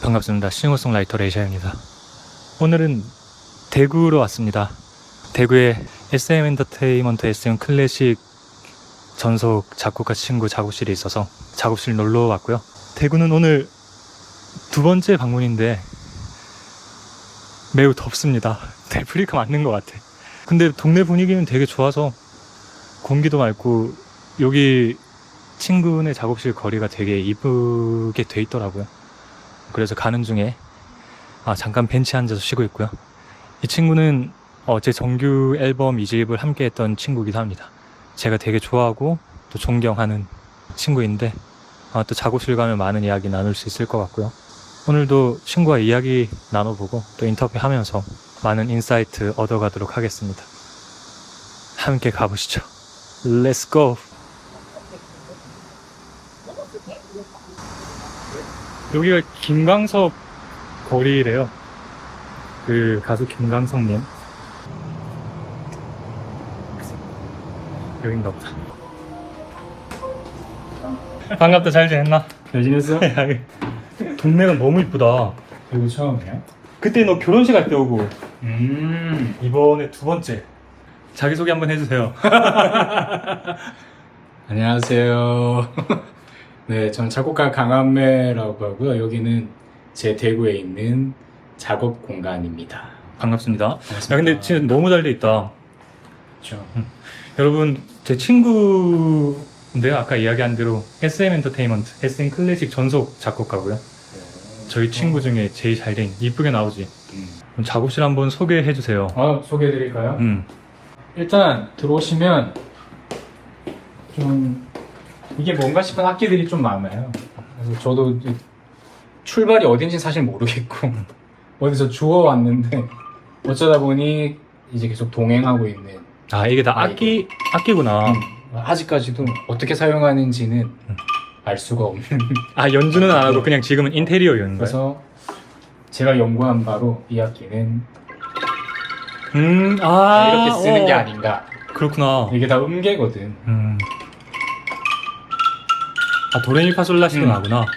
반갑습니다. 싱어송라이터 레이샤입니다. 오늘은 대구로 왔습니다. 대구에 SM 엔터테인먼트 SM 클래식 전속 작곡가 친구 작업실이 있어서 작업실 놀러 왔고요. 대구는 오늘 두 번째 방문인데 매우 덥습니다. 데프리카 맞는 것 같아. 근데 동네 분위기는 되게 좋아서 공기도 맑고 여기 친구네 작업실 거리가 되게 이쁘게 돼 있더라고요. 그래서 가는 중에 잠깐 벤치에 앉아서 쉬고 있고요. 이 친구는 제 정규 앨범 2집을 함께 했던 친구이기도 합니다. 제가 되게 좋아하고 또 존경하는 친구인데 또 작업실 가면 많은 이야기 나눌 수 있을 것 같고요. 오늘도 친구와 이야기 나눠보고 또 인터뷰하면서 많은 인사이트 얻어가도록 하겠습니다. 함께 가보시죠. Let's go! 여기가 김광석 거리래요. 그 가수 김광석님. 여긴가 보다. 반갑다. 잘 지냈나? 잘 지냈어? 동네가 너무 이쁘다. 여기 처음이야? 그때 너 결혼식 할 때 오고 이번에 두 번째. 자기소개 한번 해주세요. 안녕하세요. 네, 저는 작곡가 강한매라고 하고요. 여기는 제 대구에 있는 작업 공간입니다. 반갑습니다. 야, 근데 진짜 너무 잘 돼 있다. 그렇죠. 여러분, 제 친구인데요. 아까 이야기한 대로 SM 엔터테인먼트, SM 클래식 전속 작곡가고요. 저희 친구 중에 제일 잘 된, 이쁘게 나오지. 그럼 작업실 한번 소개해 주세요. 소개해드릴까요? 일단 들어오시면 좀 이게 뭔가 싶은 악기들이 좀 많아요. 그래서 저도 출발이 어딘지 사실 모르겠고 어디서 주워왔는데 어쩌다 보니 이제 계속 동행하고 있는. 이게 다 악기구나. 아직까지도 어떻게 사용하는지는 알 수가 없는. 연주는 안 하고 그냥 지금은 인테리어 연구예요. 그래서 제가 연구한 바로 이 악기는 이렇게 쓰는 게 아닌가. 그렇구나. 이게 다 음계거든. 도레미파솔라시도 나구나. 맞아.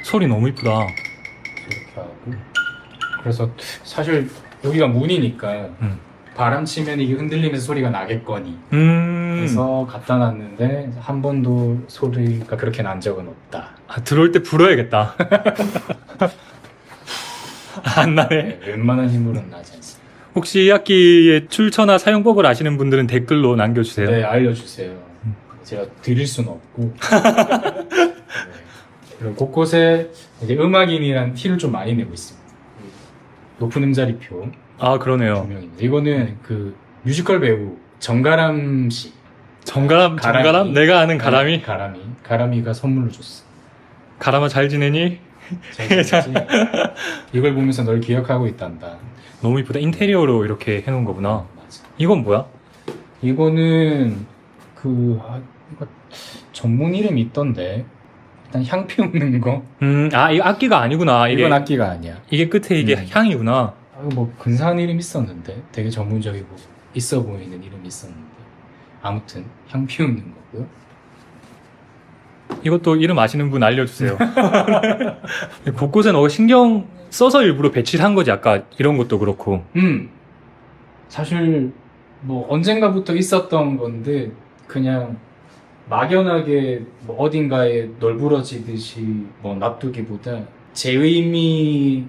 소리 너무 이쁘다. 이렇게 하고. 그래서 사실 여기가 문이니까 바람 치면 이게 흔들리면서 소리가 나겠거니. 그래서 갖다 놨는데 한 번도 소리가 그렇게 난 적은 없다. 들어올 때 불어야겠다. 안 나네. 네, 웬만한 힘으로는 나지 않습니다. 혹시 이 악기의 출처나 사용법을 아시는 분들은 댓글로 남겨주세요. 네, 알려주세요. 제가 드릴 수는 없고. 네. 그리고 곳곳에 이제 음악인이라는 티를 좀 많이 내고 있습니다. 높은 음자리표 그러네요. 조명입니다. 이거는 그 뮤지컬 배우 정가람 씨. 정가람? 내가 아는 가람이? 가람이가 선물로 줬어. 가람아 잘 지내니? 잘 지내지? 이걸 보면서 널 기억하고 있단다. 너무 이쁘다. 인테리어로 이렇게 해놓은 거구나. 맞아. 이건 뭐야? 이거는 이거 전문 이름이 있던데. 일단 향 피우는 거. 이거 악기가 아니구나. 이건 악기가 아니야. 이게 끝에 이게 향이구나. 뭐 근사한 이름 있었는데 되게 전문적이고 있어 보이는 이름이 있었는데 아무튼 향 피우는 거고요. 이것도 이름 아시는 분 알려주세요. 곳곳에 너가 신경 써서 일부러 배치를 한 거지. 아까 이런 것도 그렇고. 사실 뭐 언젠가부터 있었던 건데 그냥 막연하게 뭐 어딘가에 널브러지듯이 뭐 놔두기보다 제 의미들에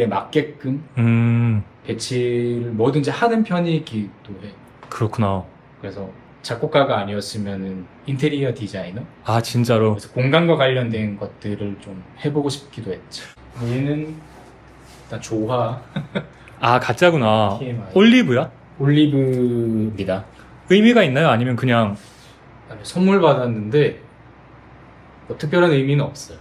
맞게끔 배치를 뭐든지 하는 편이기도 해. 그렇구나. 그래서 작곡가가 아니었으면은 인테리어 디자이너? 진짜로. 그래서 공간과 관련된 것들을 좀 해보고 싶기도 했죠. 얘는 일단 조화. 가짜구나. TMI. 올리브야? 올리브입니다. 의미가 있나요? 아니면 그냥 선물 받았는데 뭐 특별한 의미는 없어요.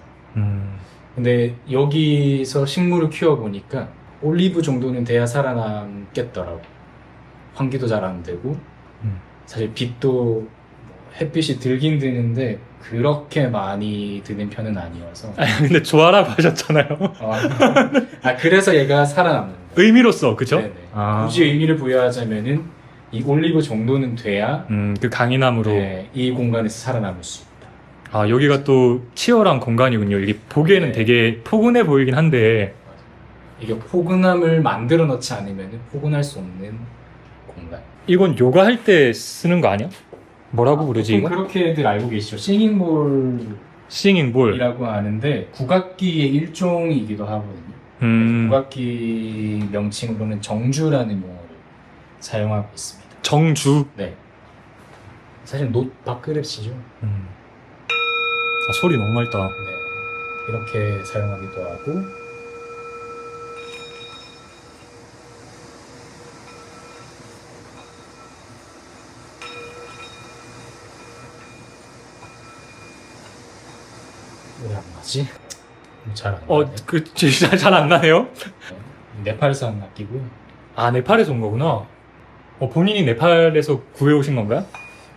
근데 여기서 식물을 키워보니까 올리브 정도는 돼야 살아남겠더라고. 환기도 잘 안 되고 사실 빛도 햇빛이 들긴 드는데 그렇게 많이 드는 편은 아니어서. 근데 좋아라고 하셨잖아요. 그래서 얘가 살아남는 거예요. 의미로써, 그죠? 네네. 굳이 의미를 부여하자면은 이 올리브 정도는 돼야 그 강인함으로. 이 공간에서 살아남을 수 있다. 아, 여기가 또 치열한 공간이군요. 이게 보기에는 네. 되게 포근해 보이긴 한데. 이게 포근함을 만들어 놓지 않으면 포근할 수 없는 공간. 이건 요가 할 때 쓰는 거 아니야? 뭐라고 부르지, 보통 이거? 그렇게들 알고 계시죠. 싱잉볼이라고 싱잉볼. 하는데 국악기의 일종이기도 하거든요. 국악기 명칭으로는 정주라는 용어를 사용하고 있습니다. 정주. 네. 사실 노 밥그릇이죠. 아, 소리 너무 맑다. 네. 이렇게 사용하기도 하고. 왜 안 나지? 잘안 나네. 진짜 잘 안 나네요? 네팔산 악기고요. 아, 네팔에서 온 거구나. 본인이 네팔에서 구해오신 건가요?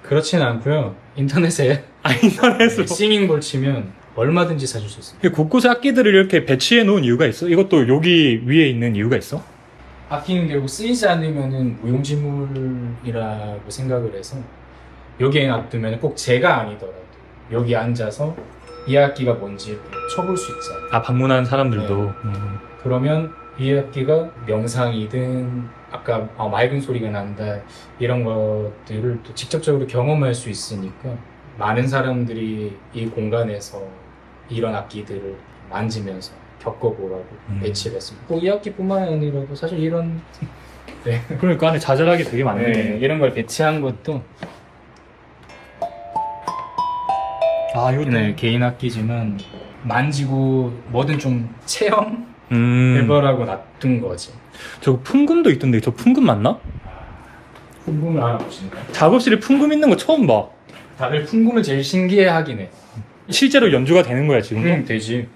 그렇진 않고요. 인터넷에 아, 인터넷으로. 싱잉볼 치면 얼마든지 사줄 수 있습니다. 곳곳에 악기들을 이렇게 배치해 놓은 이유가 있어? 이것도 여기 위에 있는 이유가 있어? 악기는 결국 쓰이지 않으면은 무용지물이라고 생각을 해서 여기에 놔두면 꼭 제가 아니더라도 여기 앉아서 이 악기가 뭔지 이렇게 쳐볼 수 있잖아요. 아, 방문한 사람들도. 네. 그러면 이 악기가 명상이든 아까 맑은 소리가 난다 이런 것들을 또 직접적으로 경험할 수 있으니까 많은 사람들이 이 공간에서 이런 악기들을 만지면서 겪어보라고 배치를 했습니다. 꼭 이 악기뿐만 아니라도 사실 이런 그러니까 안에 자잘하게 되게 많네. 네, 이런 걸 배치한 것도 아, 이것도. 네, 개인 악기지만 만지고 뭐든 좀 체험 음. 해보라고 놔둔 거지. 저거 풍금도 있던데, 저 풍금 맞나? 풍금을 알아보시나요? 작업실에 풍금 있는 거 처음 봐. 다들 풍금을 제일 신기해하긴 해. 실제로 연주가 되는 거야, 지금? 되지.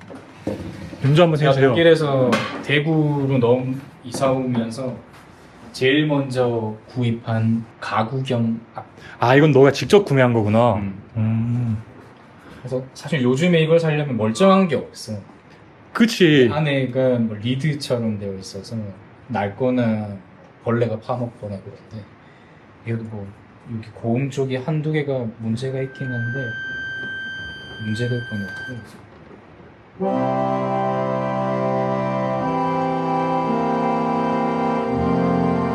연주 한번 제가 해주세요. 독일에서 대구로 이사 오면서 제일 먼저 구입한 가구 겸 악기. 아, 이건 너가 직접 구매한 거구나. 그래서 사실 요즘에 이걸 사려면 멀쩡한 게 없어. 그치. 안에가 뭐 리드처럼 되어 있어서 낡거나 벌레가 파먹거나 그런데 이것도 뭐 여기 고음 쪽이 한두 개가 문제가 있긴 한데 문제될 건 없고.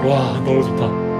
와, 너무 좋다.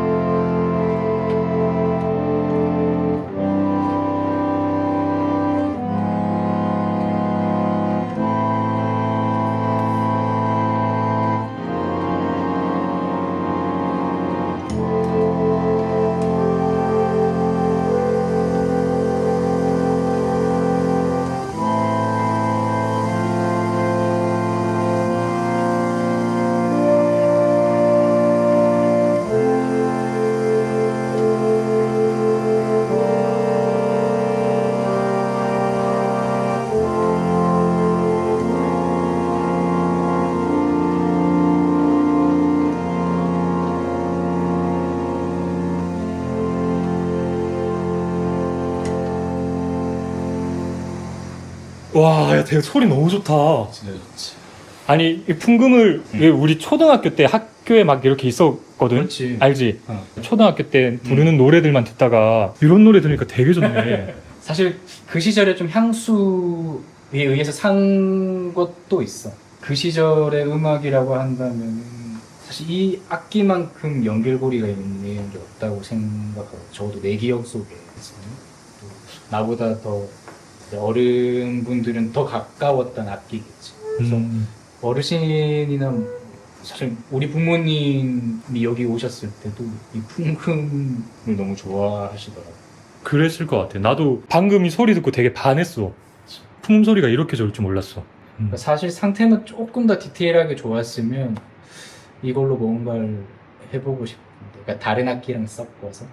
와, 야, 되게 소리 너무 좋다. 진짜 좋지. 아니, 이 풍금을 왜 우리 초등학교 때 학교에 막 이렇게 있었거든? 그렇지. 알지? 어. 초등학교 때 부르는 노래들만 듣다가 이런 노래 들으니까 되게 좋네. 사실 그 시절에 좀 향수에 의해서 산 것도 있어. 그 시절의 음악이라고 한다면 사실 이 악기만큼 연결고리가 있는 게 없다고 생각하고 적어도 내 기억 속에 또 나보다 더 어른분들은 더 가까웠던 악기겠지. 그래서 어르신이나 사실 우리 부모님이 여기 오셨을 때도 이 풍금을 너무 좋아하시더라고요. 그랬을 것 같아. 나도 방금 이 소리 듣고 되게 반했어. 풍금 소리가 이렇게 좋을 줄 몰랐어. 그러니까 사실 상태만 조금 더 디테일하게 좋았으면 이걸로 뭔가를 해보고 싶은데, 그러니까 다른 악기랑 섞어서.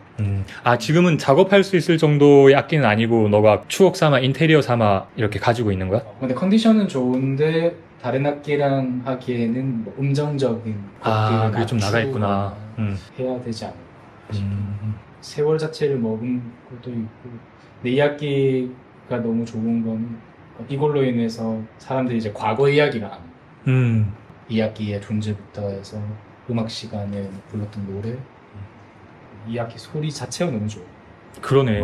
아, 지금은 작업할 수 있을 정도의 악기는 아니고 너가 추억 삼아 인테리어 삼아 이렇게 가지고 있는 거야? 근데 컨디션은 좋은데 다른 악기랑 하기에는 뭐 음정적인 아, 것들을 그게 좀 나가 있구나. 낮추거나 해야 되지 않을까 싶은데 세월 자체를 먹은 것도 있고, 근데 이 악기가 너무 좋은 건 이걸로 인해서 사람들이 이제 과거 이야기를 안 해요. 이 악기의 존재부터 해서 음악 시간에 불렀던 노래, 이 악기 소리 자체가 너무 좋아요. 그러네.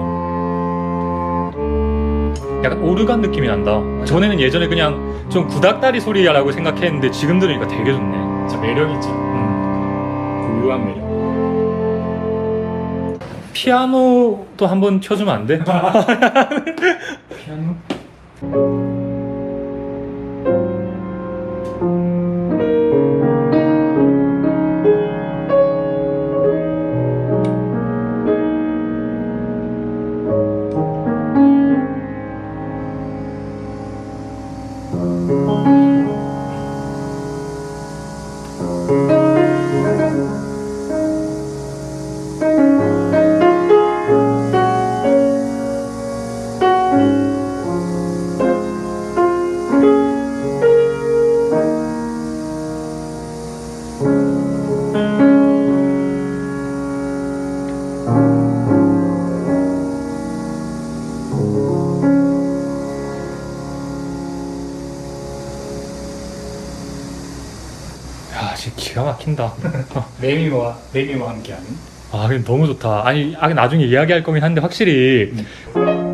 약간 오르간 느낌이 난다. 전에는 예전에 그냥 좀 구닥다리 소리라고 생각했는데 지금 들으니까 되게 좋네. 진짜 매력 있죠. 고유한 매력. 피아노도 한번 켜주면 안 돼? 피아노? 야, 진짜 기가 막힌다. 레미와 함께하는. 아, 근데 너무 좋다. 아니, 나중에 이야기할 거긴 한데 확실히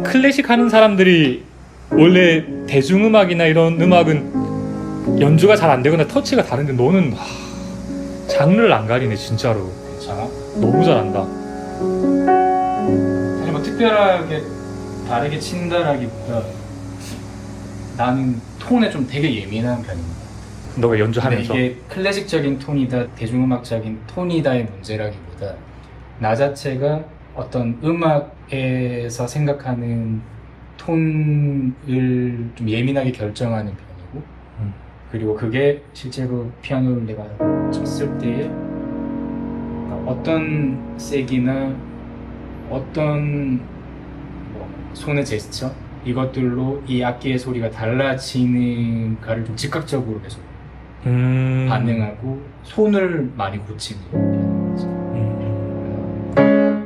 클래식 하는 사람들이 원래 대중음악이나 이런 음악은 연주가 잘 안 되거나 터치가 다른데 너는 장르를 안 가리네, 진짜로. 괜찮아? 너무 잘한다. 사실 뭐 특별하게 다르게 친다라기보다 나는 톤에 좀 되게 예민한 편입니다. 너가 근데 연주하면서. 이게 클래식적인 톤이다, 대중음악적인 톤이다의 문제라기보다 나 자체가 어떤 음악에서 생각하는 톤을 좀 예민하게 결정하는 편이고 그리고 그게 실제로 피아노를 내가 쳤을 때에 어떤 색이나 어떤 뭐 손의 제스처 이것들로 이 악기의 소리가 달라지는가를 좀 즉각적으로 계속 반응하고 손을 많이 고치는 편이죠.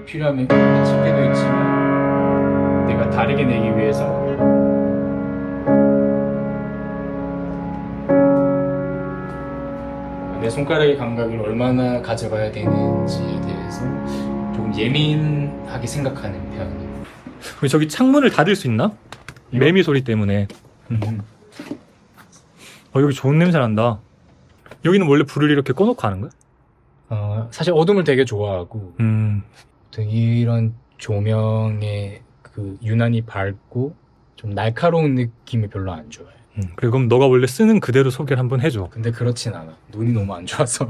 필요하면 고칠 때도 있지만 내가 다르게 내기 위해서 내 손가락의 감각을 얼마나 가져가야 되는지에 대해서 조금 예민하게 생각하는 편이에요. 우리 저기 창문을 닫을 수 있나? 이거? 매미 소리 때문에. 여기 좋은 냄새 난다. 여기는 원래 불을 이렇게 꺼놓고 하는 거야? 사실 어둠을 되게 좋아하고 어떤 이런 조명의 그 유난히 밝고 좀 날카로운 느낌이 별로 안 좋아해. 그래, 그럼 너가 원래 쓰는 그대로 소개를 한번 해줘. 근데 그렇진 않아. 눈이 너무 안 좋아서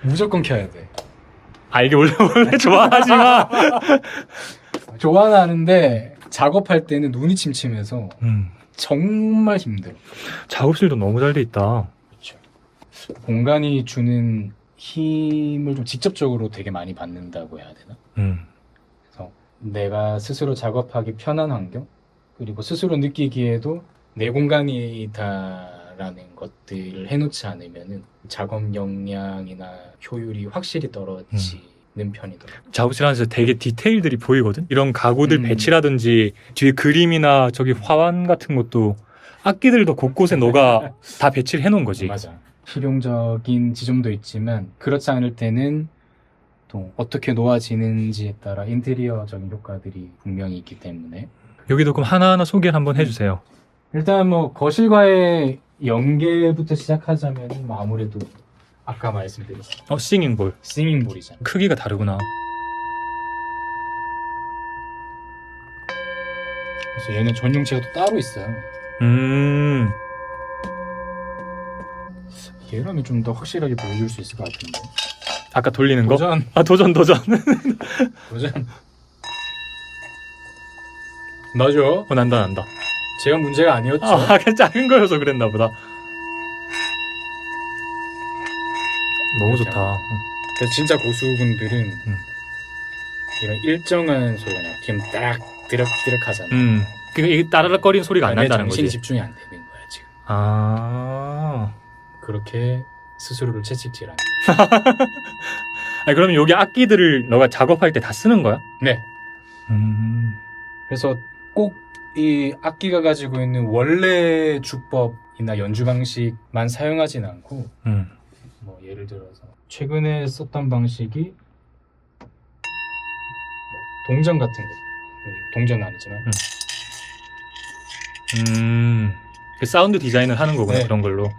무조건 켜야 돼. 아, 이게 원래 좋아하지 마. 좋아는 하는데 작업할 때는 눈이 침침해서 정말 힘들어. 작업실도 너무 잘 돼 있다. 그렇죠. 공간이 주는 힘을 좀 직접적으로 되게 많이 받는다고 해야 되나? 그래서 내가 스스로 작업하기 편한 환경 그리고 스스로 느끼기에도 내 공간이다라는 것들을 해놓지 않으면은 작업 역량이나 효율이 확실히 떨어지는 편이더라고요. 작업실 안에서 되게 디테일들이 보이거든? 이런 가구들 배치라든지 뒤에 그림이나 저기 화환 같은 것도 악기들도 곳곳에 너가 다 배치를 해놓은 거지. 맞아. 실용적인 지점도 있지만 그렇지 않을 때는 또 어떻게 놓아지는지에 따라 인테리어적인 효과들이 분명히 있기 때문에 여기도 그럼 하나하나 소개를 한번 해주세요. 일단 뭐 거실과의 연계부터 시작하자면 뭐 아무래도 아까 말씀드렸던 싱잉볼. 싱잉볼이잖아. 크기가 다르구나. 그래서 얘는 전용체가 또 따로 있어요. 얘라면 좀 더 확실하게 보여줄 수 있을 것 같은데. 아까 돌리는 거? 도전. 도전. 도전. 나죠? 난다. 제가 문제가 아니었죠. 그냥 작은 거여서 그랬나 보다. 너무 좋다. 그래서 진짜 고수분들은 이런 일정한 소리가 나요. 지금 딱 드럭드럭 하잖아. 그러니까 이게 따라락거리는 소리가 안 난다는 정신이 거지. 집중이 안 되는 거야 지금. 그렇게 스스로를 채찍질하는. 아니, 그러면 여기 악기들을 너가 작업할 때 다 쓰는 거야? 네. 그래서 꼭 이 악기가 가지고 있는 원래 주법이나 연주 방식만 사용하진 않고 뭐 예를 들어서 최근에 썼던 방식이 뭐 동전 같은 거. 동전은 아니지만 그 사운드 디자인을 하는 거구나. 네. 그런 걸로.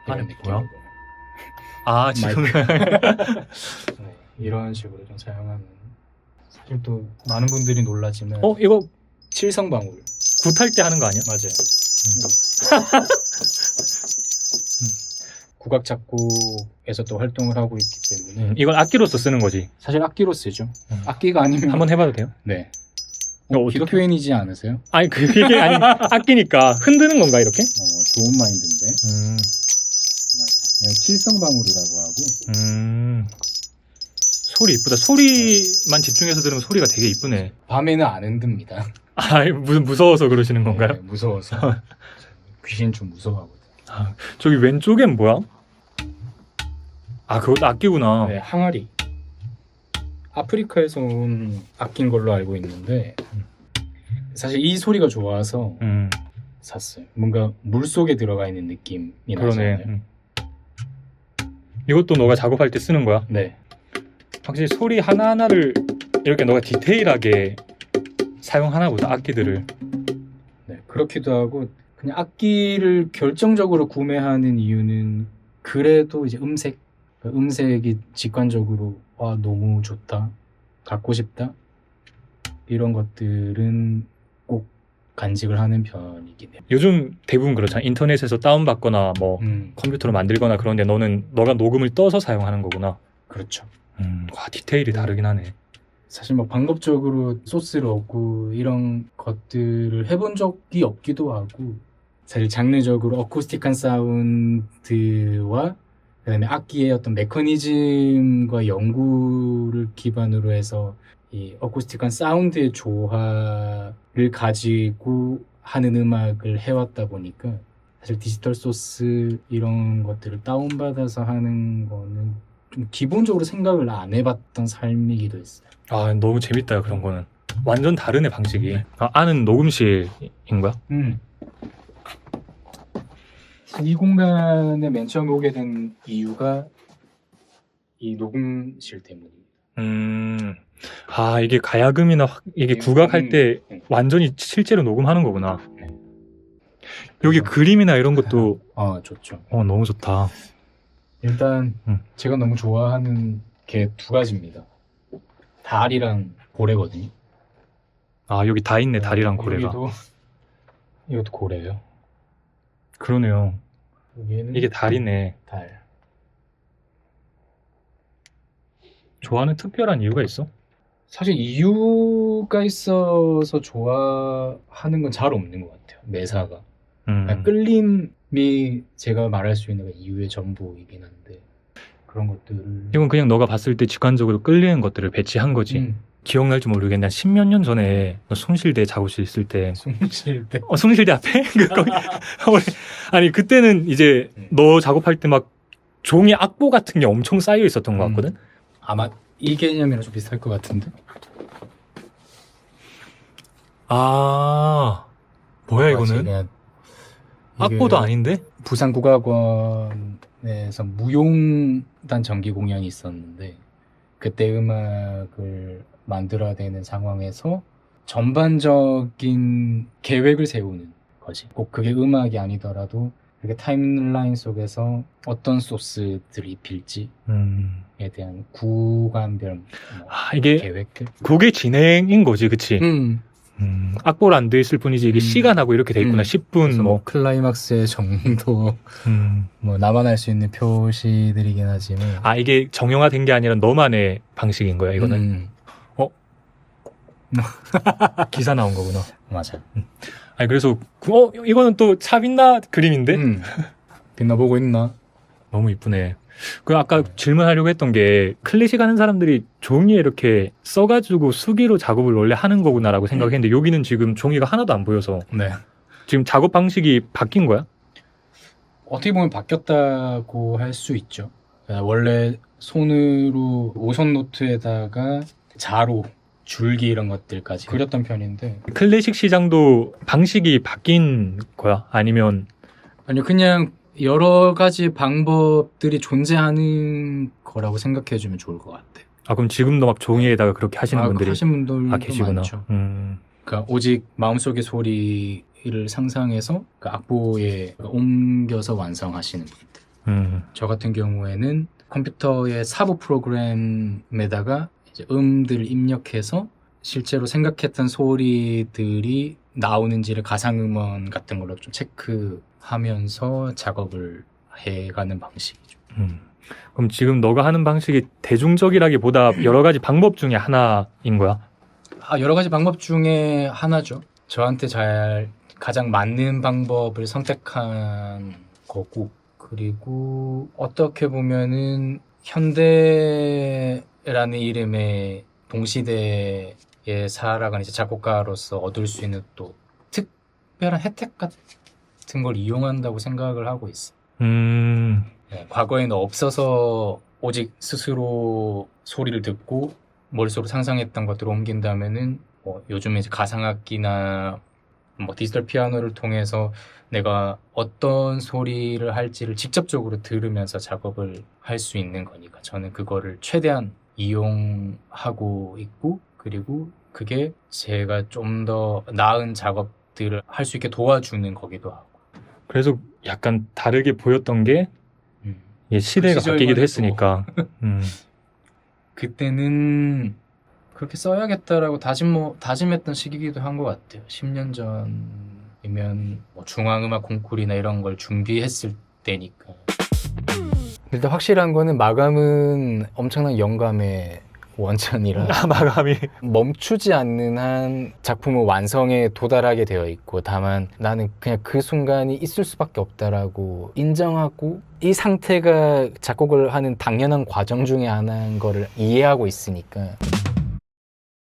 이런 뭐야? 느낌으로. 아 지금 네, 이런 식으로 좀 사용하면 사실 또 많은 분들이 놀라지만 이거 칠성방울 굿할 때 하는 거 아니야? 맞아요. 국악 작곡에서 또 활동을 하고 있기 때문에 이건 악기로서 쓰는 거지. 사실 악기로 쓰죠. 악기가 아니면 한번 해봐도 돼요? 네. 이거 어떻게- 기독교인이지 않으세요? 아니 그게 아니 악기니까 흔드는 건가 이렇게? 좋은 마인드인데. 맞아요. 이건 칠성방울이라고 하고 소리 이쁘다. 소리만 집중해서 들으면 소리가 되게 이쁘네. 밤에는 안 흔듭니다. 아 무서워서 그러시는 건가요? 네, 무서워서. 귀신 좀 무서워하거든요. 저기 왼쪽엔 뭐야? 아 그것도 악기구나. 네, 항아리. 아프리카에서 온 악기인 걸로 알고 있는데 사실 이 소리가 좋아서 샀어요. 뭔가 물 속에 들어가 있는 느낌이 나잖아요. 그러네. 이것도 너가 작업할 때 쓰는 거야? 네. 확실히 소리 하나하나를 이렇게 너가 디테일하게 사용하나 보다, 악기들을. 네, 그렇기도 하고 그냥 악기를 결정적으로 구매하는 이유는 그래도 이제 음색이 직관적으로 와 너무 좋다, 갖고 싶다 이런 것들은 꼭 간직을 하는 편이긴 해요. 요즘 대부분 그렇잖아. 인터넷에서 다운받거나 뭐 컴퓨터로 만들거나 그런데 너가 녹음을 떠서 사용하는 거구나. 그렇죠. 와, 디테일이 다르긴 하네. 사실 뭐 방법적으로 소스를 얻고 이런 것들을 해본 적이 없기도 하고 사실 장르적으로 어쿠스틱한 사운드와 그다음에 악기의 어떤 메커니즘과 연구를 기반으로 해서 이 어쿠스틱한 사운드의 조화를 가지고 하는 음악을 해왔다 보니까 사실 디지털 소스 이런 것들을 다운받아서 하는 거는 좀 기본적으로 생각을 안 해봤던 삶이기도 했어요. 아, 너무 재밌다, 그런 거는. 완전 다르네, 방식이. 아는 녹음실인 거야? 이 공간에 맨 처음 오게 된 이유가 이 녹음실 때문입니다. 아, 이게 가야금이나 이게 국악할 때 완전히 실제로 녹음하는 거구나. 여기 그림이나 이런 것도 좋죠. 너무 좋다. 일단 제가 너무 좋아하는 게 두 가지입니다. 달이랑 고래거든요. 아, 여기 다 있네, 달이랑 고래가. 이것도 고래예요. 그러네요. 여기에는 이게 달이네. 달. 좋아하는 특별한 이유가 있어? 사실 이유가 있어서 좋아하는 건 잘 없는 것 같아요. 매사가. 그냥 끌림이 제가 말할 수 있는 이유의 전부이긴 한데 그런 것들을 이건 그냥 너가 봤을 때 직관적으로 끌리는 것들을 배치한 거지. 기억날지 모르겠는데 한 10몇 년 전에 너 숭실대 작업실 있을 때 숨쉴 때 숭실대 앞에? 아니 그때는 이제 너 작업할 때 막 종이 악보 같은 게 엄청 쌓여 있었던 것 같거든? 아마 이 개념이랑 좀 비슷할 것 같은데 아, 뭐야 이거는? 악보도 아닌데? 부산국악원에서 무용단 정기 공연이 있었는데 그때 음악을 만들어야 되는 상황에서 전반적인 계획을 세우는 거지. 꼭 그게 음악이 아니더라도 그게 타임라인 속에서 어떤 소스들이 빌지에 대한 구간별 이게 계획들. 그게 진행인 거지, 그치? 악보로 안 돼 있을 뿐이지 이게 시간하고 이렇게 돼 있구나. 10분 뭐 클라이막스의 정도 뭐 나만 알 수 있는 표시들이긴 하지만 이게 정형화된 게 아니라 너만의 방식인 거야 이거는. 기사 나온 거구나. 맞아. 아니 그래서 이거는 또 차빛나 그림인데 빛나 보고 있나? 너무 이쁘네. 그 아까 질문하려고 했던 게 클래식 하는 사람들이 종이에 이렇게 써가지고 수기로 작업을 원래 하는 거구나라고 생각했는데 여기는 지금 종이가 하나도 안 보여서 네. 지금 작업 방식이 바뀐 거야? 어떻게 보면 바뀌었다고 할 수 있죠. 원래 손으로 오션 노트에다가 자로 줄기 이런 것들까지 그렸던 편인데 클래식 시장도 방식이 바뀐 거야? 아니면 아니요 그냥 여러 가지 방법들이 존재하는 거라고 생각해주면 좋을 것 같아요. 그럼 지금도 막 종이에다가 그렇게 하시는 분들이 하신 분들도 계시구나. 많죠. 그러니까 오직 마음속의 소리를 상상해서 그 악보에 옮겨서 완성하시는 분들. 저 같은 경우에는 컴퓨터의 사부 프로그램에다가 이제 음들을 입력해서 실제로 생각했던 소리들이 나오는지를 가상음원 같은 걸로 좀 체크하면서 작업을 해가는 방식이죠. 그럼 지금 너가 하는 방식이 대중적이라기보다 여러 가지 방법 중에 하나인 거야? 여러 가지 방법 중에 하나죠. 저한테 가장 맞는 방법을 선택한 거고, 그리고 어떻게 보면은 현대라는 이름의 동시대에 살아가는 이제 작곡가로서 얻을 수 있는 또 특별한 혜택 같은 걸 이용한다고 생각을 하고 있어. 네, 과거에는 없어서 오직 스스로 소리를 듣고 머릿속으로 상상했던 것들을 옮긴다면은 뭐 요즘에 이제 가상악기나 뭐 디지털 피아노를 통해서 내가 어떤 소리를 할지를 직접적으로 들으면서 작업을 할 수 있는 거니까 저는 그거를 최대한 이용하고 있고, 그리고 그게 제가 좀 더 나은 작업들을 할 수 있게 도와주는 거기도 하고. 그래서 약간 다르게 보였던 게 이게 시대가 그 바뀌기도 했으니까. 그때는 그렇게 써야겠다라고 다짐했던 시기이기도 한 것 같아요. 10년 전이면 뭐 중앙음악 콩쿠르나 이런 걸 준비했을 때니까. 일단 확실한 거는 마감은 엄청난 영감의 원천이라 마감이. 멈추지 않는 한 작품은 완성에 도달하게 되어 있고, 다만 나는 그냥 그 순간이 있을 수밖에 없다라고 인정하고 이 상태가 작곡을 하는 당연한 과정 중에 하나인 거를 이해하고 있으니까